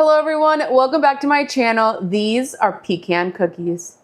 Hello everyone, welcome back to my channel. These are pecan cookies.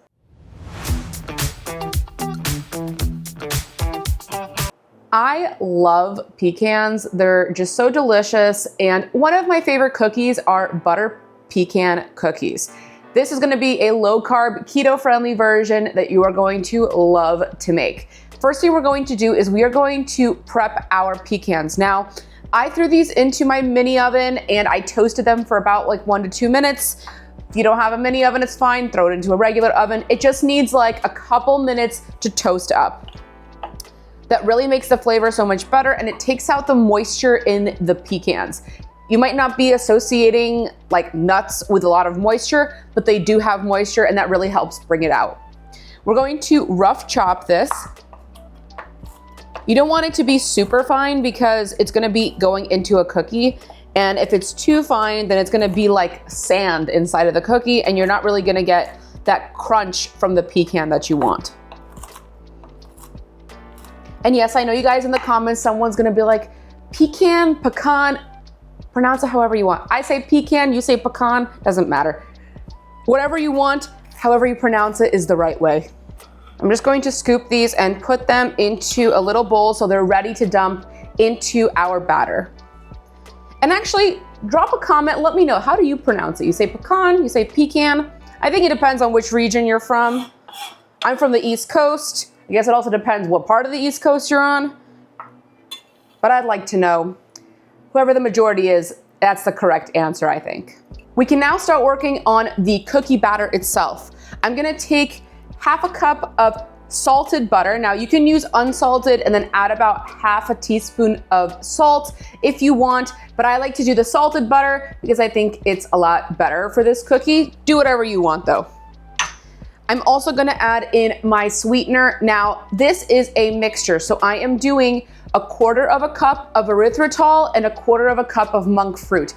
I love pecans. They're just so delicious, and one of my favorite cookies are butter pecan cookies. This is gonna be a low carb, keto friendly version that you are going to love to make. First thing we're going to do is we are going to prep our pecans. Now, I threw these into my mini oven and I toasted them for about like 1 to 2 minutes. If you don't have a mini oven, it's fine. Throw it into a regular oven. It just needs like a couple minutes to toast up. That really makes the flavor so much better, and it takes out the moisture in the pecans. You might not be associating like nuts with a lot of moisture, but they do have moisture and that really helps bring it out. We're going to rough chop this. You don't want it to be super fine because it's gonna be going into a cookie. And if it's too fine, then it's gonna be like sand inside of the cookie and you're not really gonna get that crunch from the pecan that you want. And yes, I know you guys in the comments, someone's gonna be like, pecan, pecan, pronounce it however you want. I say pecan, you say pecan, doesn't matter. Whatever you want, however you pronounce it is the right way. I'm just going to scoop these and put them into a little bowl so they're ready to dump into our batter. And actually, drop a comment, let me know, how do you pronounce it? You say pecan, you say pecan? I think it depends on which region you're from. I'm from the East Coast. I guess it also depends what part of the East Coast you're on. But I'd like to know, whoever the majority is, that's the correct answer, I think. We can now start working on the cookie batter itself. I'm gonna take half a cup of salted butter. Now you can use unsalted and then add about half a teaspoon of salt if you want, but I like to do the salted butter because I think it's a lot better for this cookie. Do whatever you want though. I'm also gonna add in my sweetener. Now this is a mixture, so I am doing 1/4 cup of erythritol and 1/4 cup of monk fruit.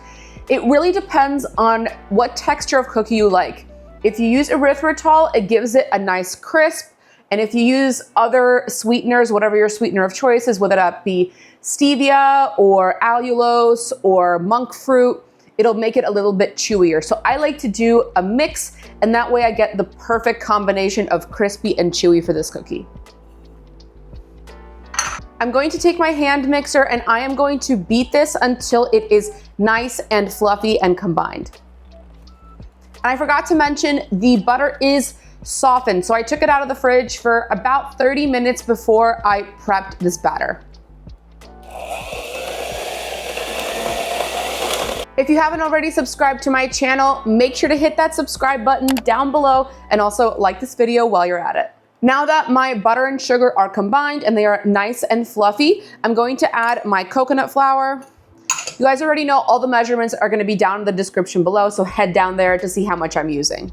It really depends on what texture of cookie you like. If you use erythritol, it gives it a nice crisp. And if you use other sweeteners, whatever your sweetener of choice is, whether that be stevia or allulose or monk fruit, it'll make it a little bit chewier. So I like to do a mix, and that way I get the perfect combination of crispy and chewy for this cookie. I'm going to take my hand mixer and I am going to beat this until it is nice and fluffy and combined. And I forgot to mention, the butter is softened. So I took it out of the fridge for about 30 minutes before I prepped this batter. If you haven't already subscribed to my channel, make sure to hit that subscribe button down below and also like this video while you're at it. Now that my butter and sugar are combined and they are nice and fluffy, I'm going to add my coconut flour. You guys already know all the measurements are gonna be down in the description below, so head down there to see how much I'm using.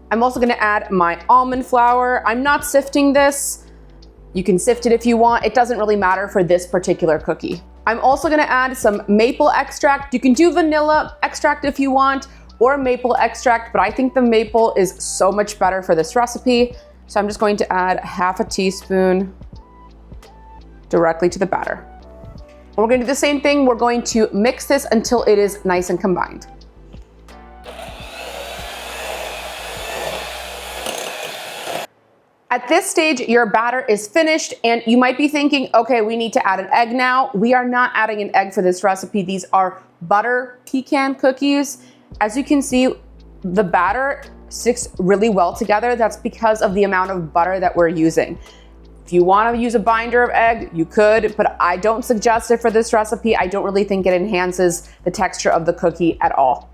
I'm also gonna add my almond flour. I'm not sifting this. You can sift it if you want. It doesn't really matter for this particular cookie. I'm also gonna add some maple extract. You can do vanilla extract if you want, or maple extract, but I think the maple is so much better for this recipe. So I'm just going to add half a teaspoon directly to the batter. And we're gonna do the same thing. We're going to mix this until it is nice and combined. At this stage, your batter is finished and you might be thinking, okay, we need to add an egg now. We are not adding an egg for this recipe. These are butter pecan cookies. As you can see, the batter sticks really well together. That's because of the amount of butter that we're using. If you want to use a binder of egg, you could, but I don't suggest it for this recipe. I don't really think it enhances the texture of the cookie at all.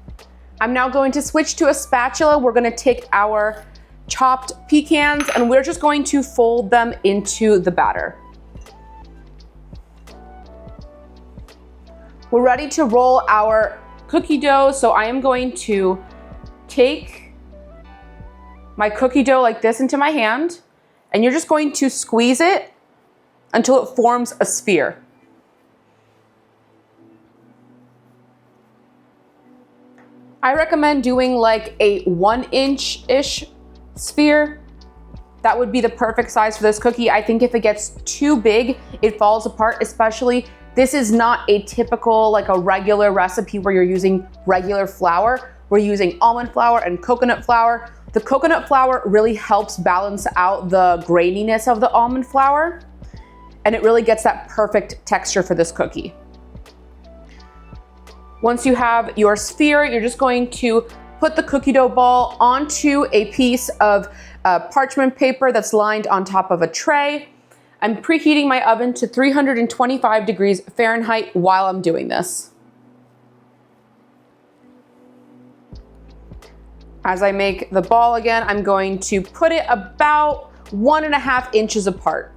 I'm now going to switch to a spatula. We're going to take our chopped pecans and we're just going to fold them into the batter. We're ready to roll our cookie dough, so I am going to take my cookie dough like this into my hand, and you're just going to squeeze it until it forms a sphere. I recommend doing like a 1-inch-ish sphere. That would be the perfect size for this cookie. I think if it gets too big, it falls apart, especially This is not a typical, like a regular recipe where you're using regular flour. We're using almond flour and coconut flour. The coconut flour really helps balance out the graininess of the almond flour, and it really gets that perfect texture for this cookie. Once you have your sphere, you're just going to put the cookie dough ball onto a piece of parchment paper that's lined on top of a tray. I'm preheating my oven to 325 degrees Fahrenheit while I'm doing this. As I make the ball again, I'm going to put it about 1.5 inches apart.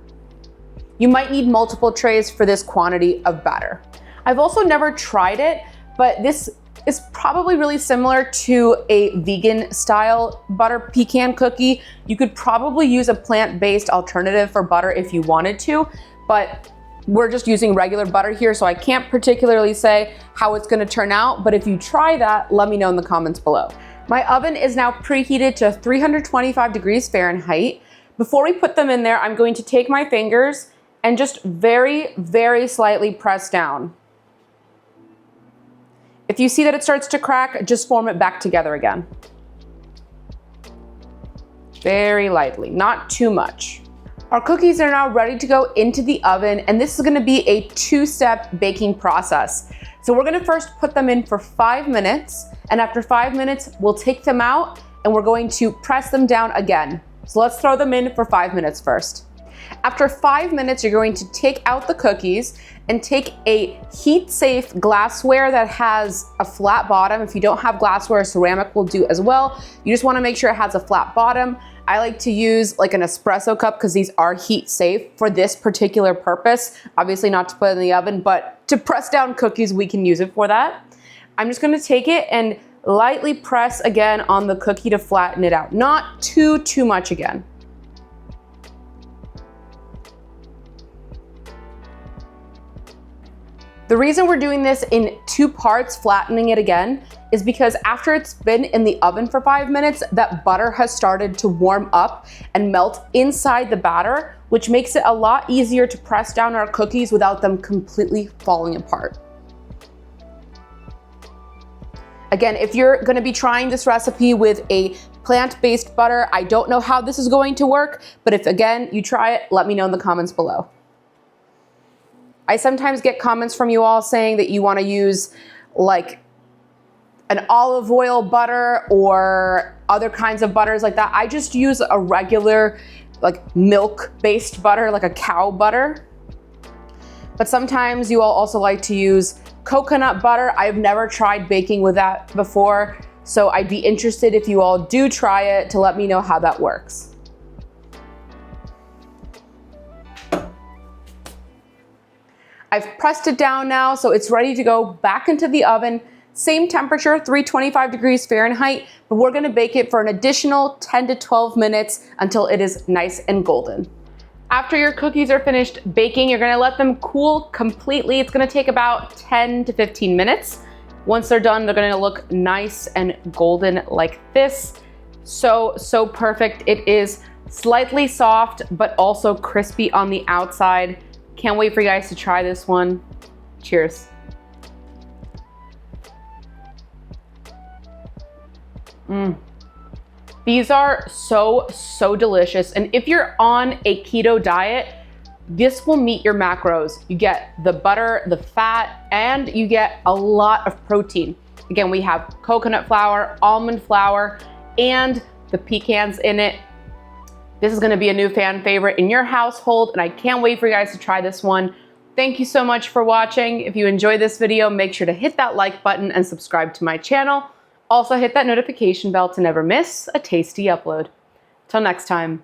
You might need multiple trays for this quantity of batter. I've also never tried it, but this is probably really similar to a vegan style butter pecan cookie. You could probably use a plant-based alternative for butter if you wanted to, but we're just using regular butter here, so I can't particularly say how it's gonna turn out, but if you try that, let me know in the comments below. My oven is now preheated to 325 degrees Fahrenheit. Before we put them in there, I'm going to take my fingers and just very, very slightly press down. If you see that it starts to crack, just form it back together again. Very lightly, not too much. Our cookies are now ready to go into the oven, and this is gonna be a 2-step baking process. So we're gonna first put them in for 5 minutes, and after 5 minutes, we'll take them out and we're going to press them down again. So let's throw them in for 5 minutes first. After 5 minutes, you're going to take out the cookies and take a heat-safe glassware that has a flat bottom. If you don't have glassware, ceramic will do as well. You just wanna make sure it has a flat bottom. I like to use like an espresso cup because these are heat-safe for this particular purpose. Obviously not to put in the oven, but to press down cookies, we can use it for that. I'm just gonna take it and lightly press again on the cookie to flatten it out. Not too much again. The reason we're doing this in 2 parts, flattening it again, is because after it's been in the oven for 5 minutes, that butter has started to warm up and melt inside the batter, which makes it a lot easier to press down our cookies without them completely falling apart. Again, if you're gonna be trying this recipe with a plant-based butter, I don't know how this is going to work, but if again, you try it, let me know in the comments below. I sometimes get comments from you all saying that you want to use like an olive oil butter or other kinds of butters like that. I just use a regular like milk-based butter, like a cow butter. But sometimes you all also like to use coconut butter. I've never tried baking with that before, so I'd be interested if you all do try it to let me know how that works. I've pressed it down now, so it's ready to go back into the oven. Same temperature, 325 degrees Fahrenheit, but we're gonna bake it for an additional 10 to 12 minutes until it is nice and golden. After your cookies are finished baking, you're gonna let them cool completely. It's gonna take about 10 to 15 minutes. Once they're done, they're gonna look nice and golden like this. So perfect. It is slightly soft, but also crispy on the outside. Can't wait for you guys to try this one. Cheers. These are so delicious. And if you're on a keto diet, this will meet your macros. You get the butter, the fat, and you get a lot of protein. Again, we have coconut flour, almond flour, and the pecans in it. This is gonna be a new fan favorite in your household, and I can't wait for you guys to try this one. Thank you so much for watching. If you enjoyed this video, make sure to hit that like button and subscribe to my channel. Also hit that notification bell to never miss a tasty upload. Till next time.